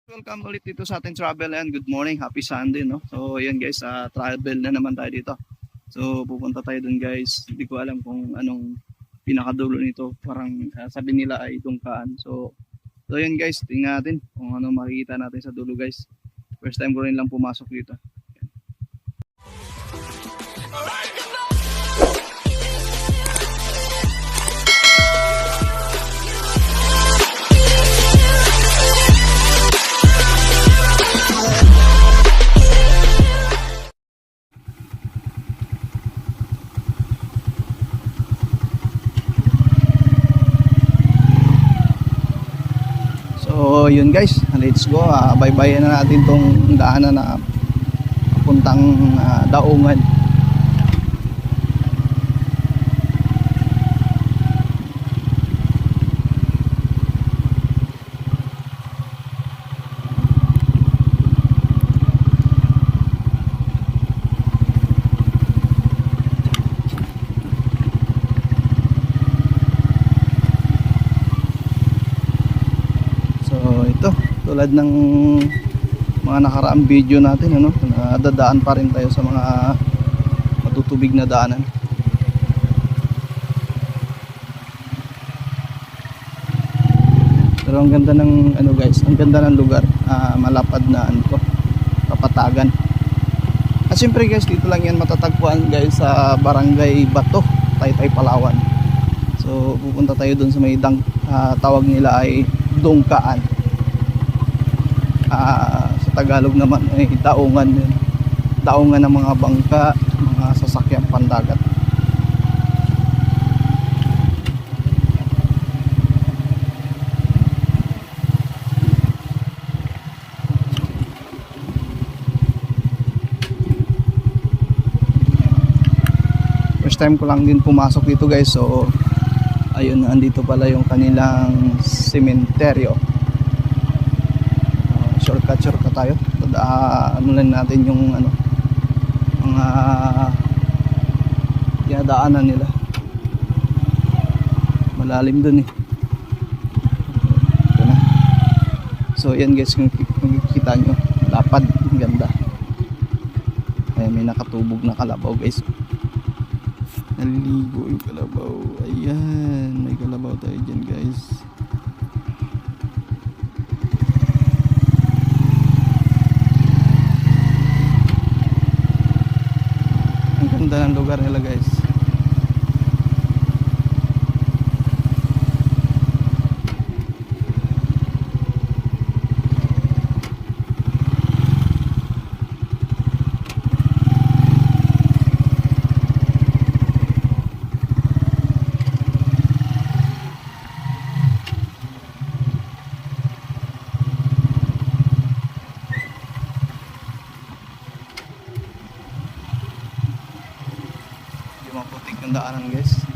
Welcome ulit dito sa ating travel and good morning, happy Sunday, no? So ayan guys, travel na naman tayo dito. So pupunta tayo dun guys, hindi ko alam kung anong pinakadulo nito, parang sabi nila ay Dungkaan. So ayan guys, tingnan natin kung ano makikita natin sa dulo guys. First time ko rin lang pumasok dito. So yun guys, let's go. Bye-bye na natin tong daanan na papuntang Daungan. Tulad ng mga nakaraang video natin, ano, nadadaan pa rin tayo sa mga matutubig na daanan. Pero ang ganda ng ano guys, ang ganda ng lugar, malapad na ano to, kapatagan. At siyempre guys, dito lang yan matatagpuan guys sa Barangay Bato, Taytay, Palawan. So pupunta tayo dun sa may tawag nila ay Dungkaan. Sa Tagalog naman ay daungan yun. Daungan ng mga bangka, mga sasakyang pandagat. First time ko lang din pumasok dito guys. So ayun, andito pala yung kanilang sementeryo. Shortcut tayo. Ano lang natin yung ano, mga dinadaanan nila. Malalim dun eh. Ito na. So yan guys, kung makikita nyo, lapad, ang ganda. Ayan, may nakatubog na kalabaw guys. Naliligo yung kalabaw. Ayan, may kalabaw tayo dyan guys. Ganda ng lugar nila guys. Maputik ng daanan guys.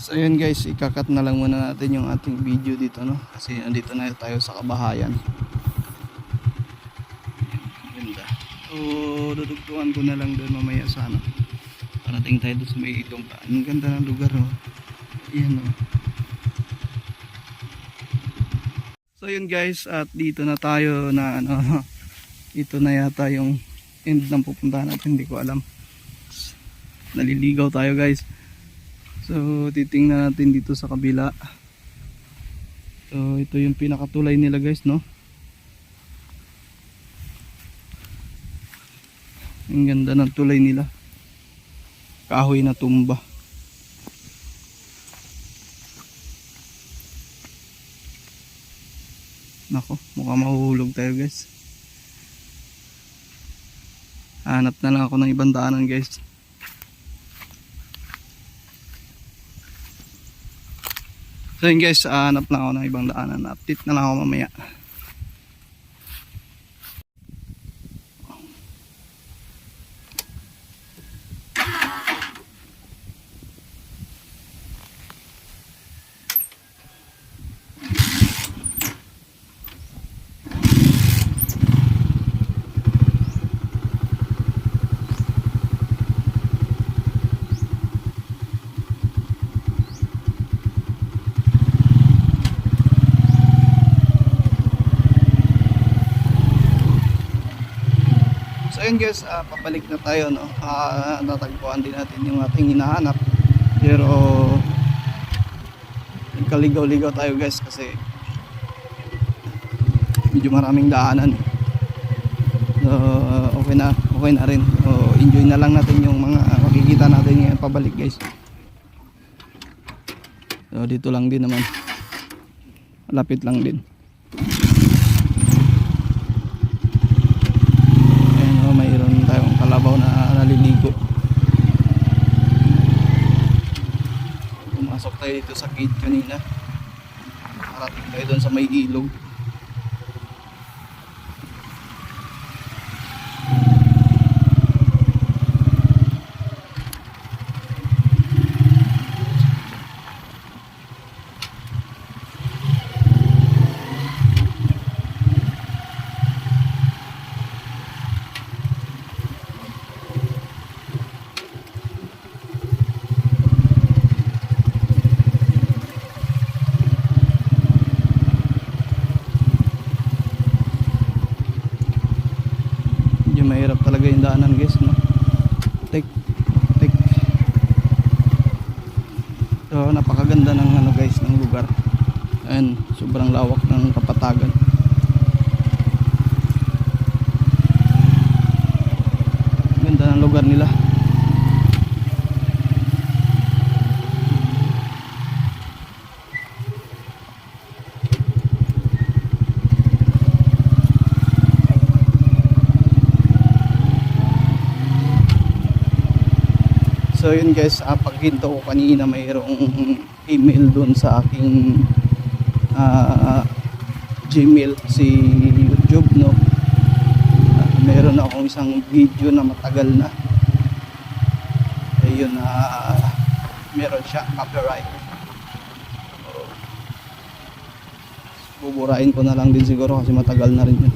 So yun guys, ikakat na lang muna natin yung ating video dito, no? Kasi andito na tayo sa kabahayan. Ganda. So dudugtungan ko na lang doon mamaya sa ano. Parating tayo doon sa may Dungkaan. Ang ganda ng lugar, no? Ayan, no? So yun guys, at dito na tayo na ano, ito na yata yung end ng pupuntahan natin, hindi ko alam. Naliligaw tayo guys. So titingnan natin dito sa kabila. So ito yung pinakatulay nila guys, no? Ang ganda ng tulay nila. Kahoy na tumba. Nako, mukhang mahuhulog tayo guys. Hanap na lang ako ng ibang daanan guys. So yun guys, hanap lang ako ng ibang daanan. Update na lang ako mamaya. ayun guys, pabalik na tayo, no. Natagpuan din natin yung ating hinahanap. Pero nagkaligaw-ligaw tayo guys kasi medyo maraming daanan. So okay na rin. So enjoy na lang natin yung mga makikita natin ngayon pabalik guys. So dito lang din naman. Malapit lang din. Ayan, mayroon tayong kalabaw na naliligo. Pumasok tayo dito sa gate kanina. Parating tayo doon sa may ilog. Mahirap talaga yung daanan guys, no? Tek. So napakaganda ng ano guys, ng lugar. Ayan, sobrang lawak ng Kapatagan. Ganda ng lugar nila. So yun guys, paghinto ko kanina mayroong email doon sa aking Gmail, si YouTube, no. Meron akong isang video na matagal na. Ayun, meron siya copyright. So, buburain ko na lang din siguro kasi matagal na rin yun.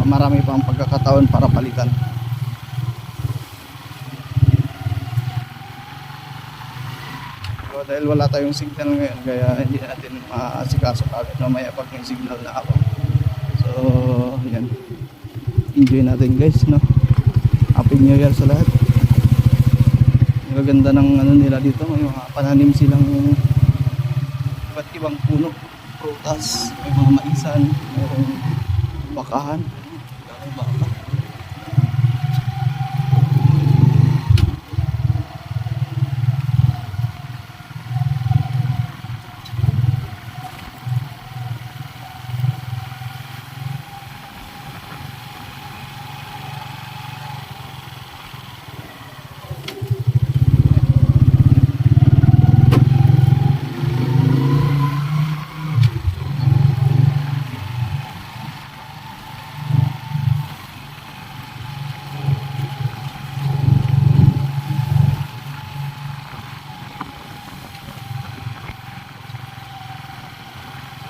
Marami pa ang pagkakataon para palitan. Dahil wala tayong signal ngayon kaya hindi natin maasikaso agad mamaya pag may signal na ako. So yan, enjoy natin guys, no. Happy New Year sa lahat. Maganda ng ano nila dito, may mga pananim silang iba't ibang puno, prutas, may mga maisan, mayroong bakahan, baka.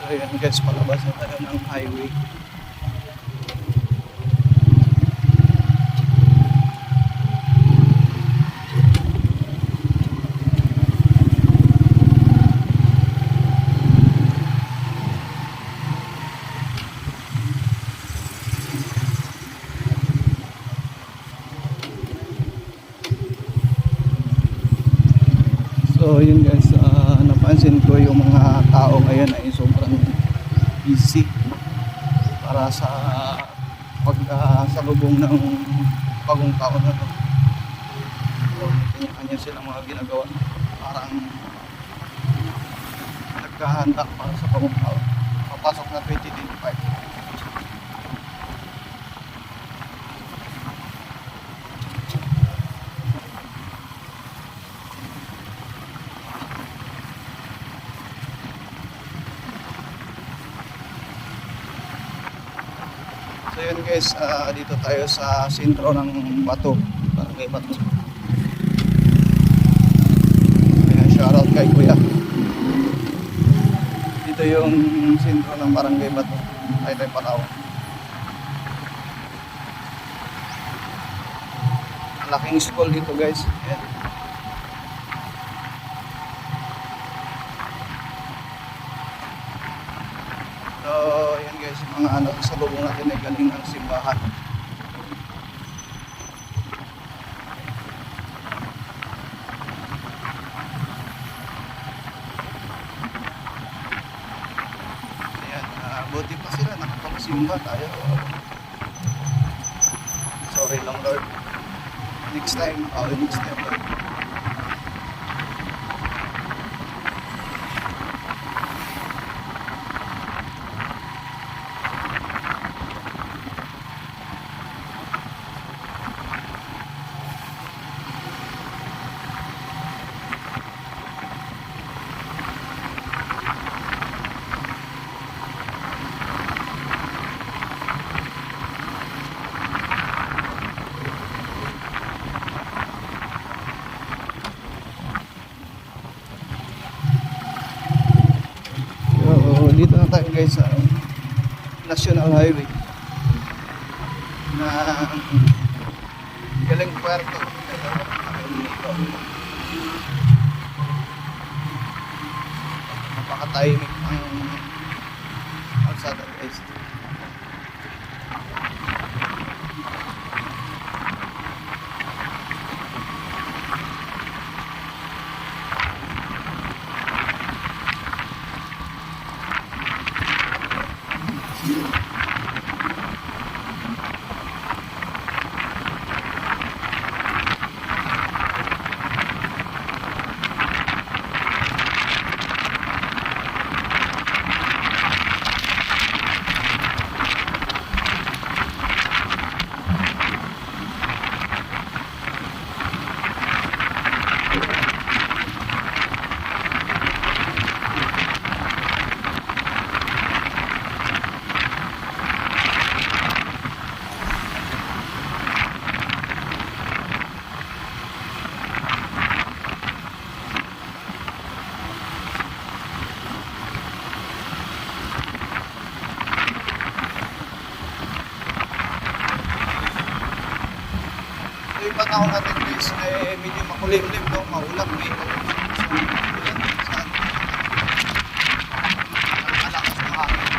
Ayan guys, palabas na tayo ng highway. So yun guys, napansin ko yung mga tao ngayon ay sobrang busy para sa pagkasalubong ng bagong taon na to. So kanya-kanya silang mga ginagawa, parang nagkahanda para sa bagong taon, papasok na 2025. So yun guys, dito tayo sa sentro ng Bato, Barangay Bato. Ayan, shoutout kay Kuya. Dito yung sentro ng Barangay Bato, Taytay, Palawan. Malaking school dito guys. Ayan. So yan guys, mga ano sa lubong natin ay galing ng simbahan. Ayan, buti pa sila nakapagsimba tayo. Sorry lang Lord. Next time, next time Lord. Dito na tayo guys sa National Highway na galing Puerto. Napaka-timing ang kalsada guys. Yung panahon natin guys ay medyo makulimlim daw, maulap eh. Malakas na hangin.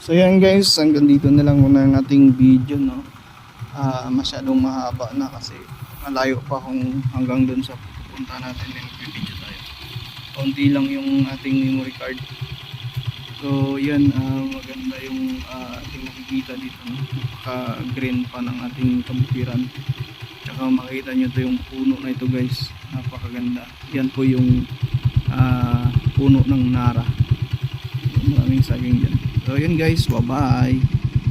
So yan guys, hanggang dito na lang muna ang ating video, no. Masyadong mahaba na kasi malayo pa kung hanggang dun sa punta natin na video tayo. Konti lang yung ating memory card. So yan, maganda yung ating makikita dito, no? Napaka green pa ng ating kabukiran. Tsaka makita nyo to yung puno na ito guys, napakaganda. Yan po yung puno ng nara. Maraming saging dyan. So yun guys, bye bye.